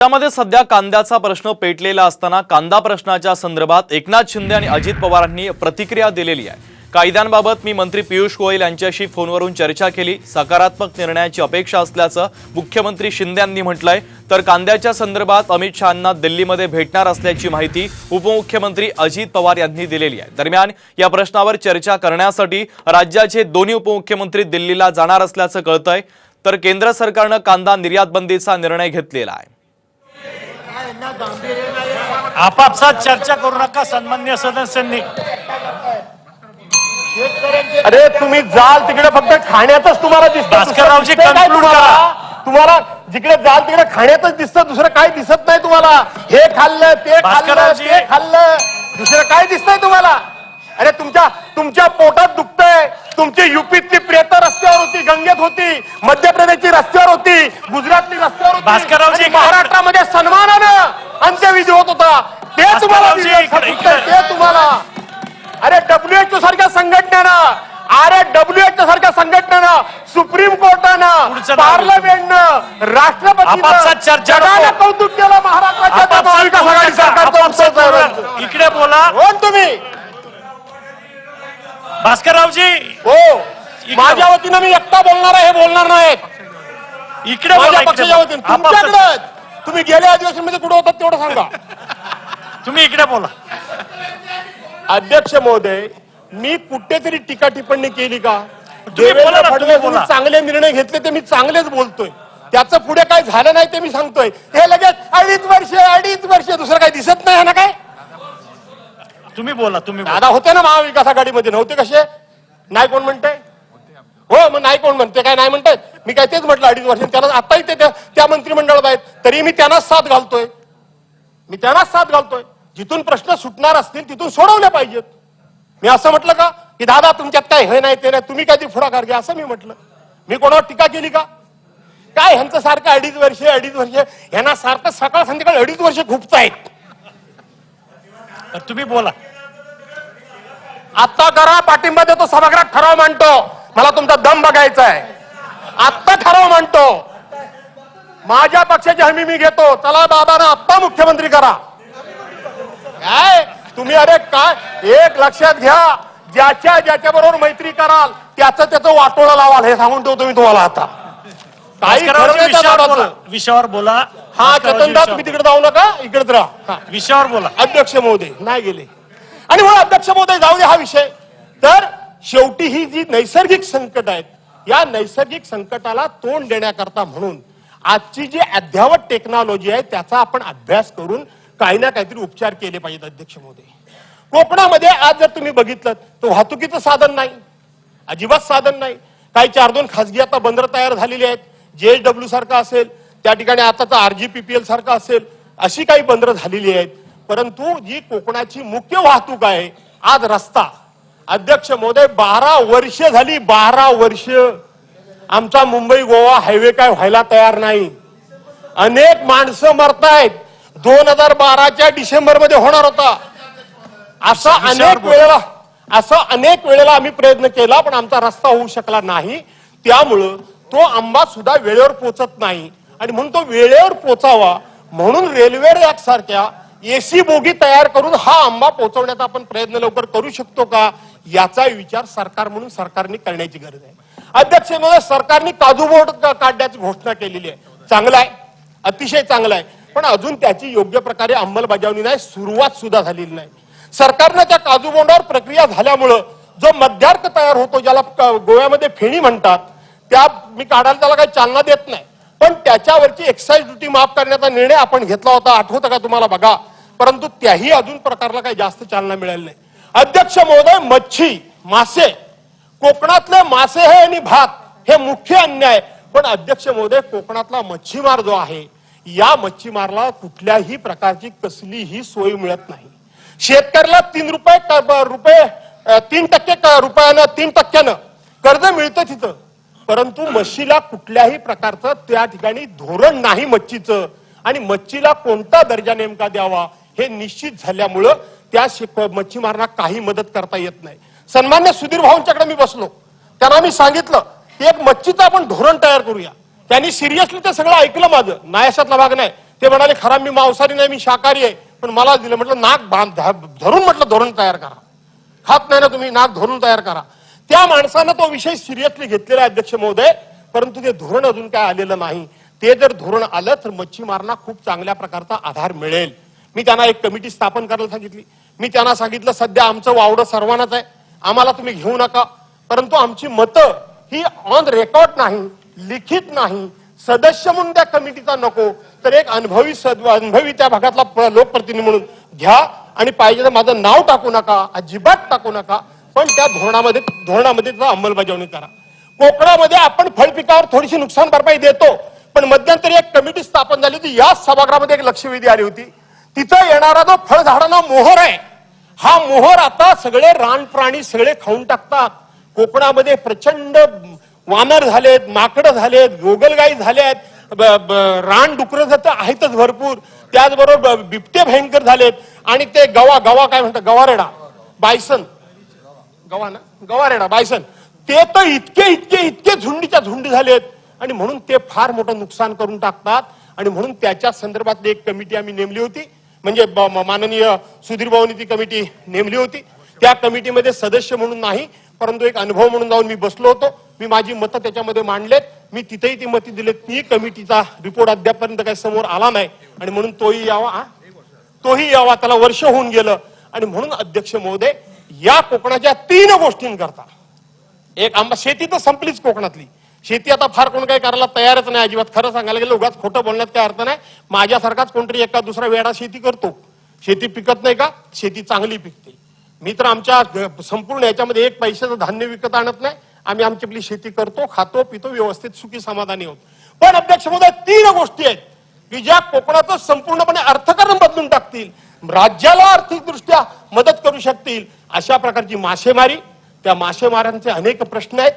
त्यामध्ये सध्या कांद्याचा प्रश्न पेटलेला असताना कांदा प्रश्नाच्या संदर्भात एकनाथ शिंदे आणि अजित पवारांनी प्रतिक्रिया दिलेली आहे। कायद्यांबाबत मी मंत्री पियुष गोयल यांच्याशी फोनवरून चर्चा केली, सकारात्मक निर्णयाची अपेक्षा असल्याचं मुख्यमंत्री शिंदे यांनी म्हटलंय। तर कांद्याच्या संदर्भात अमित शहांना दिल्लीमध्ये भेटणार असल्याची माहिती उपमुख्यमंत्री अजित पवार यांनी दिलेली आहे। दरम्यान या प्रश्नावर चर्चा करण्यासाठी राज्याचे दोन्ही उपमुख्यमंत्री दिल्लीला जाणार असल्याचं कळतंय। तर केंद्र सरकारनं कांदा निर्यात बंदीचा निर्णय घेतलेला आहे। आपापसात चर्चा करू नका सन्माननीय सदस्यांनी। अरे तुम्ही जाल तिकडे फक्त खाण्यातच तुम्हाला दिसतं। भास्कररावजी कन्क्लूड करा। तुम्हाला जिकडे जाल तिकडे खाण्यातच दिसतं, दुसरं काय दिसत नाही तुम्हाला। हे खाल्लं ते खाल्लं ते खाल्लं, दुसरं काय दिसतंय तुम्हाला? अरे तुमच्या पोटात दुखतंय। तुमची युपीतली प्रेत रस्त्यावर होती, गंगेत होती, मध्य प्रदेशची रस्त्यावर होती, गुजरातली रस्त्यावर होती, भास्कररावजी महाराष्ट्रामध्ये सन्मानानं अंत्यविधी होत होता। ते तुम्हाला ते तुम्हाला अरे WHO सारख्या संघटनेनं, WHO सारख्या संघटनेनं, सुप्रीम कोर्टानं, पार्लमेंटनं, राष्ट्रपतीनं कौतुक केलं महाराष्ट्राच्या महाविकास आघाडी सरकारचं। इकडे बोला। कोण तुम्ही? भास्कररावजी हो, माझ्या वतीनं मी एकटा बोलणार आहे, हे बोलणार नाहीत। इकडे माझ्या पक्षाच्या वतीनं तुमच्याकडे तुम्ही गेल्या अधिवेशनमध्ये कुठे होतात तेवढं सांगा। तुम्ही इकडे बोला। अध्यक्ष महोदय, मी कुठेतरी टीका टिप्पणी केली का? तुम्ही बोला देवेंद्र ना, तुम्ही फडणवीस बोला। चांगले निर्णय घेतले ते मी चांगलेच बोलतोय, त्याचं पुढे काय झालं नाही ते मी सांगतोय। हे लगेच अडीच वर्ष दुसरं काही दिसत नाही ना काय? तुम्ही बोला। तुम्ही दादा होते ना महाविकास आघाडीमध्ये, नव्हते कसे? नाही कोण म्हणतंय? हो, मग नाही कोण म्हणते? काय नाही म्हणतायत? मी काय तेच म्हटलं 2.5 वर्ष त्यांना, आताही ते त्या मंत्रिमंडळात आहेत, तरी मी त्यांनाच साथ घालतोय। जिथून प्रश्न सुटणार असतील तिथून सोडवले पाहिजेत। मी असं म्हटलं का की दादा तुमच्यात काय हे नाही ते नाही, तुम्ही काय पुढाकार घ्या, असं मी म्हटलं? मी कोणावर टीका केली का? काय ह्यांचं सारखं 2.5 वर्ष ह्यांना सारखं सकाळ संध्याकाळ 2.5 वर्ष खूपतायत। तुम्ही बोला। आता करा, पाठिंबा देतो, सभागृहात ठराव मांडतो, मला तुमचा दम बघायचा आहे। आत्ता ठराव मांडतो, माझ्या पक्षाची हमी मी घेतो। चला बाबांना आत्ता मुख्यमंत्री करा। काय तुम्ही? अरे काय, एक लक्षात घ्या, ज्याच्या बरोबर मैत्री कराल त्याचं वाटोळं लावाल, हे सांगून ठेवतो मी तुम्हाला। आता काही विषयावर बोला। हा चेतनदा, तुम्ही तिकडे जाऊ नका, इकडेच राहा। विषयावर बोला। अध्यक्ष महोदय नाही गेले, आणि मग अध्यक्ष महोदय जाऊ दे हा विषय। तर शेवटी ही जी नैसर्गिक संकट आहेत, या नैसर्गिक संकटाला तोंड देण्याकरता म्हणून आजची जी अद्ययावत टेक्नॉलॉजी आहे त्याचा आपण अभ्यास करून काही ना काहीतरी उपचार केले पाहिजेत। अध्यक्ष महोदय, कोकणामध्ये आज जर तुम्ही बघितलं तर वाहतुकीचं साधन नाही, अजिबात साधन नाही। काही 4-2 खासगी आता बंदर तयार झालेली आहेत, JSW सारखा असेल, त्या ठिकाणी आताचा RGPPL सारखा असेल, अशी काही बंदरं झालेली आहेत। परंतु जी कोकणाची मुख्य वाहतूक आहे, आज रस्ता, अध्यक्ष महोदय 12 वर्ष झाली, 12 वर्ष आमचा मुंबई गोवा हायवे काय व्हायला तयार नाही। अनेक माणसं मरतायत। 2012च्या डिसेंबरमध्ये होणार होता। असं अनेक वेळेला आम्ही प्रयत्न केला, पण आमचा रस्ता होऊ शकला नाही। त्यामुळं तो आंबा सुद्धा वेळेवर पोचत नाही, आणि म्हणून तो वेळेवर पोचावा म्हणून रेल्वे रॅक सारख्या AC बोगी तयार करून हा आंबा पोहोचवण्याचा आपण प्रयत्न लवकर करू शकतो का, याचा विचार सरकार म्हणून सरकारने करण्याची गरज आहे। अध्यक्ष महोदय, सरकारने काजू बोर्ड काढण्याची घोषणा केलेली आहे, चांगलं आहे, अतिशय चांगलं आहे, पण अजून त्याची योग्य प्रकारे अंमलबजावणी नाही, सुरुवात सुद्धा झालेली नाही। सरकारनं त्या काजू बोर्डावर प्रक्रिया झाल्यामुळं जो मध्यार्क तयार होतो, ज्याला गोव्यामध्ये फेणी म्हणतात, त्या मी काढायला त्याला काही चालना देत नाही, पण त्याच्यावरची एक्साईज ड्युटी माफ करण्याचा निर्णय आपण घेतला होता, आठवतं का तुम्हाला? बघा, परंतु त्याही अजून प्रकारला काही जास्त चालना मिळाली नाही। अध्यक्ष महोदय, मच्छी, मासे, कोकणातले मासे हे आणि भात हे मुख्य अन्न आहे, पण अध्यक्ष महोदय, कोकणातला मच्छीमार जो आहे, या मच्छीमारला कुठल्याही प्रकारची कसलीही सोय मिळत नाही। शेतकऱ्याला 3 टक्क्यानं कर्ज मिळतं तिथं, परंतु मच्छीला कुठल्याही प्रकारचं त्या ठिकाणी धोरण नाही मच्छीचं, आणि मच्छीला कोणता दर्जा नेमका द्यावा हे निश्चित झाल्यामुळं त्या मच्छीमारांना काही मदत करता येत नाही। सन्मान्य सुधीर भाऊंच्याकडे मी बसलो, त्यांना मी सांगितलं की एक मच्छीचं आपण धोरण तयार करूया। त्यांनी सिरियसली ते सगळं ऐकलं, माझं नाही अशातला भाग नाही, ते म्हणाले खरा मी मांसाहारी नाही, मी शाकाहारी आहे, पण मला दिलं. म्हटलं नाक धरून म्हटलं धोरण तयार करा. खात नाही ना तुम्ही, नाक धरून तयार करा. त्या माणसानं तो विषय सिरियसली घेतलेला आहे अध्यक्ष महोदय, परंतु ते धोरण अजून काय आलेलं नाही. ते जर धोरण आलं तर मच्छीमारांना खूप चांगल्या प्रकारचा आधार मिळेल. मी त्यांना एक कमिटी स्थापन करायला सांगितली. मी त्यांना सांगितलं सध्या आमचं वावडं सर्वांनाच आहे, आम्हाला तुम्ही घेऊ नका, परंतु आमची मतं ही ऑन रेकॉर्ड नाही, लिखित नाही, सदस्य म्हणून त्या कमिटीचा नको, तर एक अनुभवी त्या भागातला लोकप्रतिनिधी म्हणून घ्या आणि पाहिजे तर माझं नाव टाकू नका, अजिबात टाकू नका, पण त्या धोरणामध्ये अंमलबजावणी करा. कोकणामध्ये आपण फळपिकावर थोडीशी नुकसान भरपाई देतो, पण मध्यंतरी एक कमिटी स्थापन झाली होती. याच सभागृहामध्ये एक लक्षवेधी आली होती. तिथं येणारा जो फळझाडांना मोहर आहे, हा मोहर आता सगळे रानप्राणी सगळे खाऊन टाकतात. कोकणामध्ये प्रचंड वानर झालेत, माकडं झालेत, गोगलगाई झाल्यात, रान डुकरं जातं आहेतच भरपूर, त्याचबरोबर बिबटे भयंकर झालेत. आणि ते गवा काय म्हणतात, गवारेडा बायसन, गवारेडा बायसन, ते तर इतके झुंडीच्या झुंडी झालेत. आणि म्हणून ते फार मोठं नुकसान करून टाकतात. आणि म्हणून त्याच्या संदर्भात एक कमिटी आम्ही नेमली होती, म्हणजे माननीय सुधीर भाऊंनी ती कमिटी नेमली होती. त्या कमिटीमध्ये सदस्य म्हणून नाही, परंतु एक अनुभव म्हणून जाऊन मी बसलो होतो. मी माझी मतं त्याच्यामध्ये मांडलेत. मी तिथेही ती मती दिलेत. ती कमिटीचा रिपोर्ट अद्यापपर्यंत काही समोर आला नाही, आणि म्हणून तोही यावा, त्याला वर्ष होऊन गेलं. आणि म्हणून अध्यक्ष महोदय, या कोकणाच्या 3 गोष्टींकरता, एक शेती तर संपलीच कोकणातली, शेती आता फार कोण काही करायला तयारच नाही अजिबात. खरं सांगायला गेलं उगाच खोटं बोलण्यात काय अर्थ नाही. माझ्यासारखाच कोणतरी एका दुसरा वेळा शेती करतो. शेती पिकत नाही का? शेती चांगली पिकते. मी तर आमच्या संपूर्ण याच्यामध्ये एक पैशाचं धान्य विकत आणत नाही. आम्ही आमची आपली शेती करतो, खातो, पितो, व्यवस्थित सुखी समाधानी होतो. पण अध्यक्ष महोदय, 3 गोष्टी आहेत की ज्या कोकणाचं संपूर्णपणे अर्थकारण बदलून टाकतील, राज्याला आर्थिकदृष्ट्या मदत करू शकतील. अशा प्रकारची मासेमारी, त्या मासेमारांचे अनेक प्रश्न आहेत.